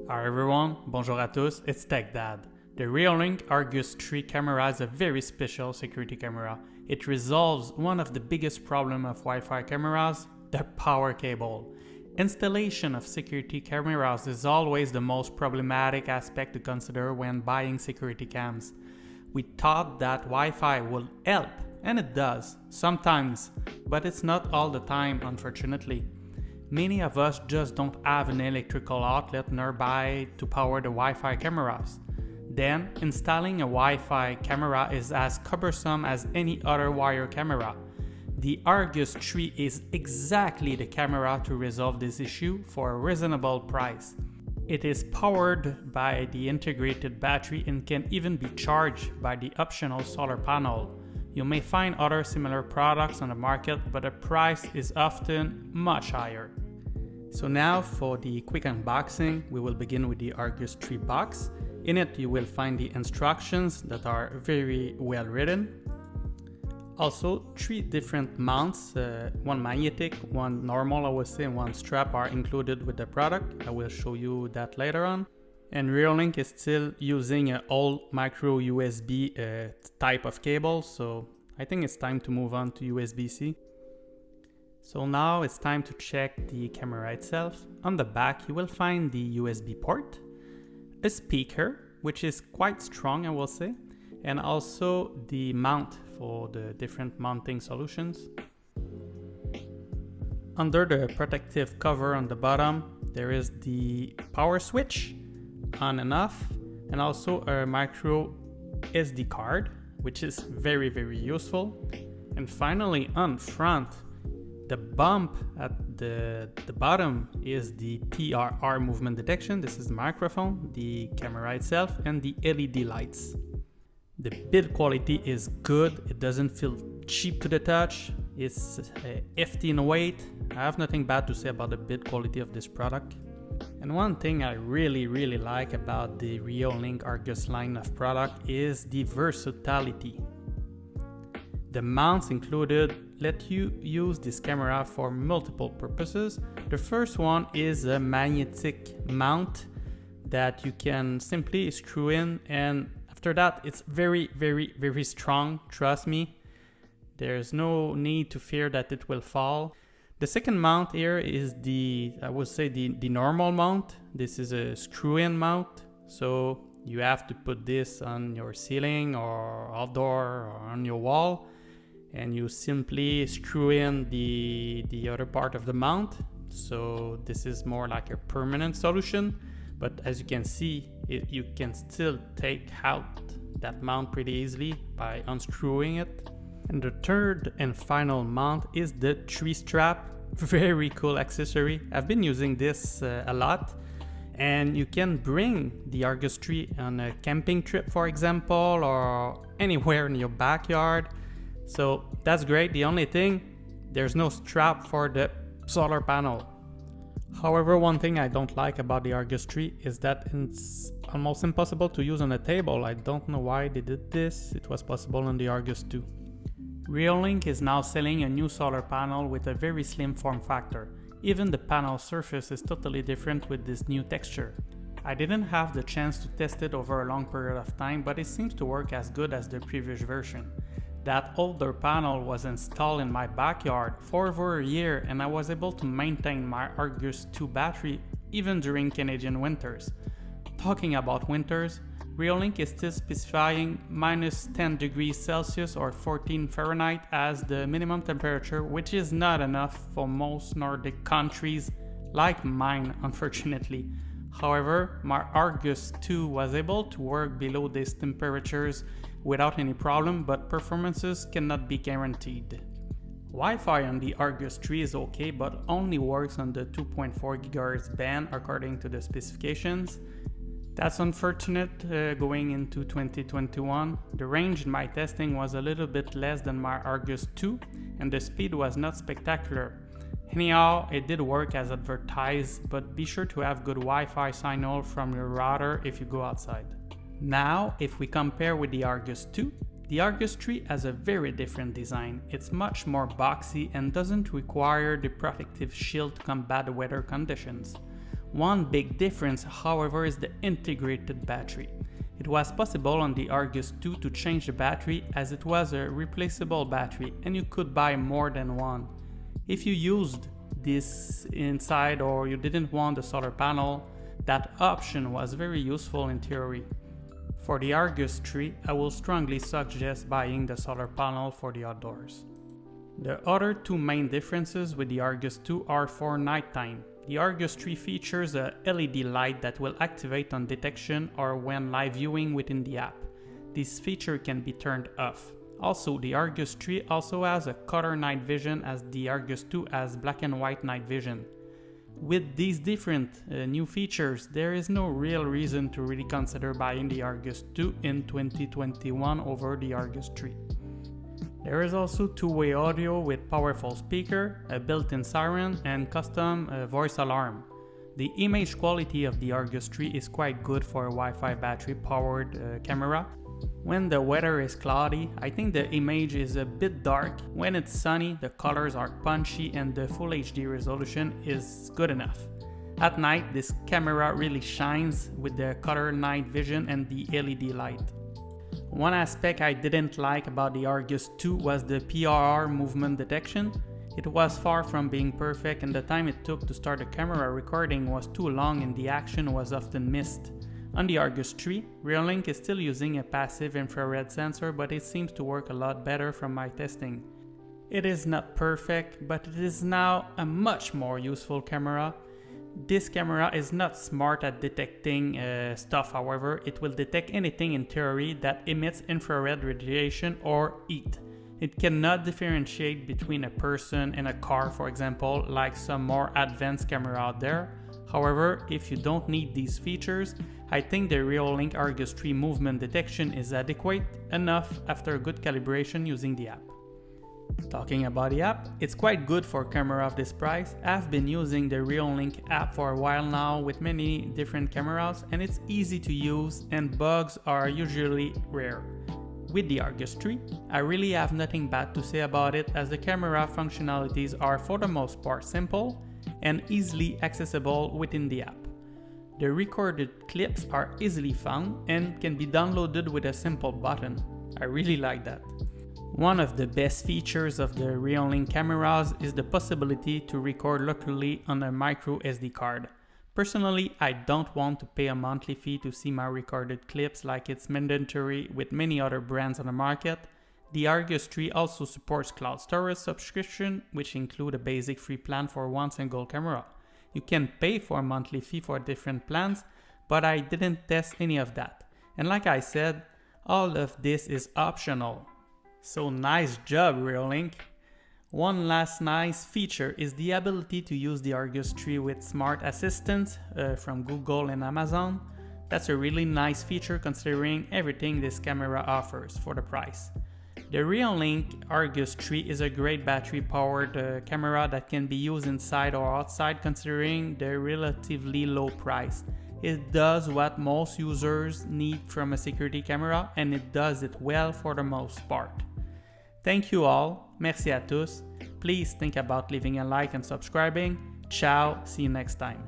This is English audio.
Hi everyone, bonjour à tous, it's TechDad. The Reolink ARGUS 3 camera is a very special security camera. It resolves one of the biggest problems of Wi-Fi cameras, the power cable. Installation of security cameras is always the most problematic aspect to consider when buying security cams. We thought that Wi-Fi will help, and it does, sometimes, but it's not all the time, unfortunately. Many of us just don't have an electrical outlet nearby to power the Wi-Fi cameras. Then, installing a Wi-Fi camera is as cumbersome as any other wire camera. The ARGUS 3 is exactly the camera to resolve this issue for a reasonable price. It is powered by the integrated battery and can even be charged by the optional solar panel. You may find other similar products on the market, but the price is often much higher. So now for the quick unboxing, we will begin with the ARGUS 3 box. In it you will find the instructions that are very well written. Also, 3 different mounts, one magnetic, one normal I would say, and one strap are included with the product. I will show you that later on. And Reolink is still using an old micro USB type of cable, so I think it's time to move on to USB-C. So now it's time to check the camera itself. On the back you will find the USB port, a speaker, which is quite strong I will say, and also the mount for the different mounting solutions. Under the protective cover on the bottom there is the power switch, on and off, and also a micro SD card, which is very useful. And finally on front, the bump at the bottom is the PRR movement detection. This is the microphone, the camera itself, and the LED lights. The build quality is good, it doesn't feel cheap to the touch, it's hefty in weight. I have nothing bad to say about the build quality of this product. And one thing I really like about the Reolink ARGUS line of product is the versatility. The mounts included let you use this camera for multiple purposes. The first one is a magnetic mount that you can simply screw in, and after that it's very strong, trust me. There's no need to fear that it will fall. The second mount here is I would say the normal mount. This is a screw-in mount, so you have to put this on your ceiling or outdoor or on your wall, and you simply screw in the other part of the mount. So this is more like a permanent solution, but as you can see, you can still take out that mount pretty easily by unscrewing it. And the third and final mount is the tree strap. Very cool accessory. I've been using this a lot, and you can bring the ARGUS 3 on a camping trip, for example, or anywhere in your backyard. So that's great. The only thing, there's no strap for the solar panel. However, one thing I don't like about the ARGUS 3 is that it's almost impossible to use on a table. I don't know why they did this. It was possible on the ARGUS 2. Reolink is now selling a new solar panel with a very slim form factor. Even the panel surface is totally different with this new texture. I didn't have the chance to test it over a long period of time, but it seems to work as good as the previous version. That older panel was installed in my backyard for over a year, and I was able to maintain my ARGUS 2 battery even during Canadian winters. Talking about winters, Reolink is still specifying minus 10 degrees Celsius or 14 Fahrenheit as the minimum temperature, which is not enough for most Nordic countries like mine, unfortunately. However, my ARGUS 2 was able to work below these temperatures without any problem, but performances cannot be guaranteed. Wi-Fi on the ARGUS 3 is okay, but only works on the 2.4 GHz band according to the specifications. That's unfortunate going into 2021. The range in my testing was a little bit less than my ARGUS 2, and the speed was not spectacular. Anyhow, it did work as advertised, but be sure to have good Wi-Fi signal from your router if you go outside. Now, if we compare with the ARGUS 2, the ARGUS 3 has a very different design. It's much more boxy and doesn't require the protective shield to combat the weather conditions. One big difference, however, is the integrated battery. It was possible on the Argus 2 to change the battery as it was a replaceable battery and you could buy more than one. If you used this inside or you didn't want a solar panel, that option was very useful in theory. For the Argus 3, I will strongly suggest buying the solar panel for the outdoors. The other two main differences with the Argus 2 are for nighttime. The Argus 3 features a LED light that will activate on detection or when live viewing within the app. This feature can be turned off. Also, the Argus 3 also has a color night vision as the Argus 2 has black and white night vision. With these different new features, there is no real reason to really consider buying the Argus 2 in 2021 over the Argus 3. There is also two-way audio with powerful speaker, a built-in siren, and custom voice alarm. The image quality of the Argus 3 is quite good for a Wi-Fi battery-powered camera. When the weather is cloudy, I think the image is a bit dark. When it's sunny, the colors are punchy and the Full HD resolution is good enough. At night, this camera really shines with the color night vision and the LED light. One aspect I didn't like about the Argus 2 was the PRR movement detection. It was far from being perfect and the time it took to start the camera recording was too long and the action was often missed. On the Argus 3, Reolink is still using a passive infrared sensor, but it seems to work a lot better from my testing. It is not perfect, but it is now a much more useful camera. This camera is not smart at detecting stuff, however, it will detect anything in theory that emits infrared radiation or heat. It cannot differentiate between a person and a car, for example, like some more advanced camera out there. However, if you don't need these features, I think the Reolink Argus 3 movement detection is adequate enough after a good calibration using the app. Talking about the app, it's quite good for a camera of this price. I've been using the Reolink app for a while now with many different cameras and it's easy to use and bugs are usually rare. With the Argus 3, I really have nothing bad to say about it as the camera functionalities are for the most part simple and easily accessible within the app. The recorded clips are easily found and can be downloaded with a simple button. I really like that. One of the best features of the Reolink cameras is the possibility to record locally on a micro SD card. Personally, I don't want to pay a monthly fee to see my recorded clips like it's mandatory with many other brands on the market. The Argus 3 also supports cloud storage subscription, which include a basic free plan for one single camera. You can pay for a monthly fee for different plans, but I didn't test any of that. And like I said, all of this is optional. So nice job, Reolink! One last nice feature is the ability to use the Argus 3 with smart assistants from Google and Amazon. That's a really nice feature considering everything this camera offers for the price. The Reolink Argus 3 is a great battery-powered camera that can be used inside or outside considering the relatively low price. It does what most users need from a security camera and it does it well for the most part. Thank you all, merci à tous. Please think about leaving a like and subscribing. Ciao, see you next time.